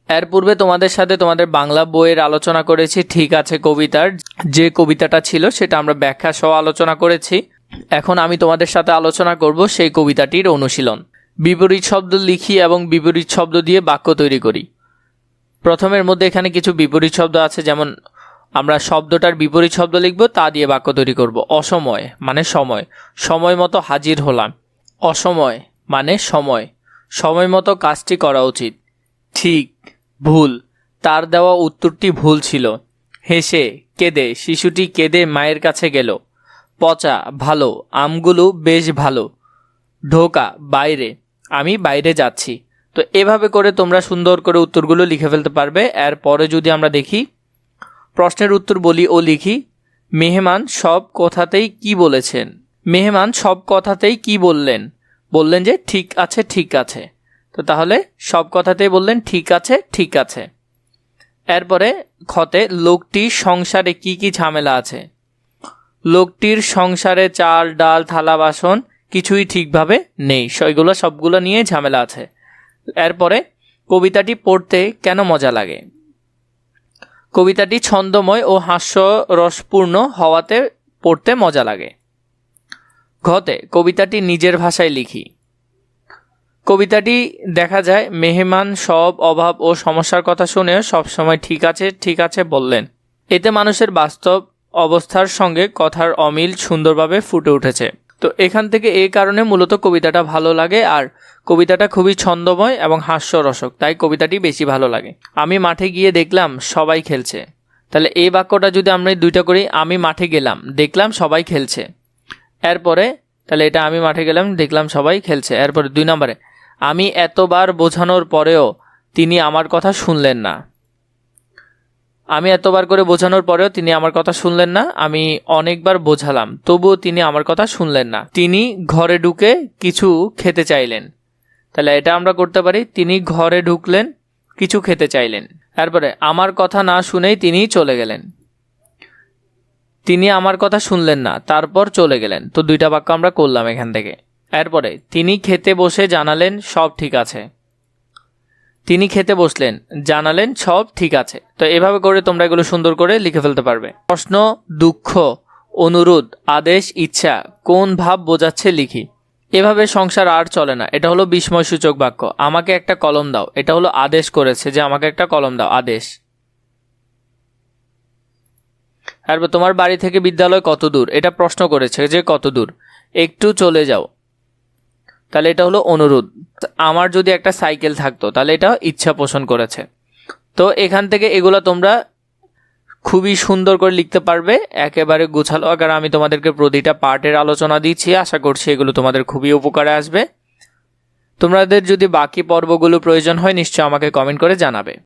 এর পূর্বে তোমাদের সাথে তোমাদের বাংলা বইয়ের আলোচনা করেছি ঠিক আছে কবিতার যে কবিতাটা ছিল সেটা আমরা ব্যাখ্যা সহ আলোচনা করেছি। এখন আমি তোমাদের সাথে আলোচনা করব সেই কবিতাটির অনুশীলন। বিপরীত শব্দ লিখি এবং বিপরীত শব্দ দিয়ে বাক্য তৈরি করি। প্রথমের মধ্যে এখানে কিছু বিপরীত শব্দ আছে, যেমন আমরা শব্দটার বিপরীত শব্দ লিখব, তা দিয়ে বাক্য তৈরি করব। অসময় মানে সময়, সময় মতো হাজির হলাম। অসময় মানে সময়, সময় মতো কাজটি করা উচিত। ঠিক, ভুল, তার দেওয়া উত্তরটি ভুল ছিল। হেসে, কেঁদে, শিশুটি কেঁদে মায়ের কাছে গেল। পচা, ভালো, আমগুলো বেশ ভালো। ঢোকা, বাইরে, আমি বাইরে যাচ্ছি। তো এভাবে করে তোমরা সুন্দর করে উত্তরগুলো লিখে ফেলতে পারবে। এরপরে যদি আমরা দেখি, প্রশ্নের উত্তর বলি ও লিখি। মেহমান সব কথাতেই কি বলেছেন? মেহমান সব কথাতেই কি বললেন? বললেন যে ঠিক আছে ঠিক আছে। তো তাহলে সব কথাতেই বললেন ঠিক আছে ঠিক আছে। এরপরে খতে, লোকটির সংসারে কি কি ঝামেলা আছে? লোকটির সংসারে চাল ডাল থালা বাসন কিছুই ঠিকভাবে নেই, সেগুলো সবগুলো নিয়ে ঝামেলা আছে। এরপরে কবিতাটি পড়তে কেন মজা লাগে? কবিতাটি ছন্দময় ও হাস্যরসপূর্ণ হওয়াতে পড়তে মজা লাগে। ঘতে, কবিতাটি নিজের ভাষায় লিখি। কবিতাটি দেখা যায় মেহমান সব অভাব ও সমস্যার কথা শুনেও সবসময় ঠিক আছে বললেন। এতে মানুষের বাস্তব অবস্থার সঙ্গে কথার অমিল সুন্দরভাবে ফুটে উঠেছে। তো এখান থেকে এই কারণে মূলত কবিতাটা ভালো লাগে, আর কবিতাটা খুবই ছন্দময় এবং হাস্যরসক, তাই কবিতাটি বেশি ভালো লাগে। আমি মাঠে গিয়ে দেখলাম সবাই খেলছে। তাহলে এই বাক্যটা যদি আমরা দুইটা করি, আমি মাঠে গেলাম দেখলাম সবাই খেলছে। এরপরে তাহলে এটা আমি মাঠে গেলাম দেখলাম সবাই খেলছে। এরপরে 2 নম্বরে, আমি এতবার বোঝানোর পরেও তিনি আমার কথা শুনলেন না। আমি এতবার করে বোঝানোর পরেও তিনি আমার কথা শুনলেন না। আমি অনেকবার বোঝালাম তবুও তিনি আমার কথা শুনলেন না। তিনি ঘরে ঢুকে কিছু খেতে চাইলেন। তাহলে এটা আমরা করতে পারি, তিনি ঘরে ঢুকলেন কিছু খেতে চাইলেন। তারপরে আমার কথা না শুনেই তিনি চলে গেলেন। তিনি আমার কথা শুনলেন না তারপর চলে গেলেন। তো 2টা বাক্য আমরা করলাম এখান থেকে। এরপরে তিনি খেতে বসে জানালেন সব ঠিক আছে। তিনি খেতে বসলেন জানালেন সব ঠিক আছে। তো এভাবে করে তোমরা এগুলো সুন্দর করে লিখে ফেলতে পারবে। প্রশ্ন, দুঃখ, অনুরোধ, আদেশ, ইচ্ছা কোন ভাব বোঝাচ্ছে লিখি। এভাবে সংসার আর চলে না, এটা হলো বিস্ময়সূচক বাক্য। আমাকে একটা কলম দাও, এটা হলো আদেশ করেছে যে আমাকে একটা কলম দাও, আদেশ। তারপর তোমার বাড়ি থেকে বিদ্যালয় কত দূর, এটা প্রশ্ন করেছে যে কত দূর। একটু চলে যাও, তাহলে এটা হলো অনুরোধ। আমার যদি একটা সাইকেল থাকতো, তাহলে এটা ইচ্ছা পোষণ করেছে। তো এখান থেকে এগুলো তোমরা খুবই সুন্দর করে লিখতে পারবে, একেবারে গুছালো আকারে আমি তোমাদেরকে প্রতিটা পার্টের আলোচনা দিচ্ছি। আশা করছি এগুলো তোমাদের খুবই উপকারে আসবে। তোমাদের যদি বাকি পর্বগুলো প্রয়োজন হয় নিশ্চয়ই আমাকে কমেন্ট করে জানাবে।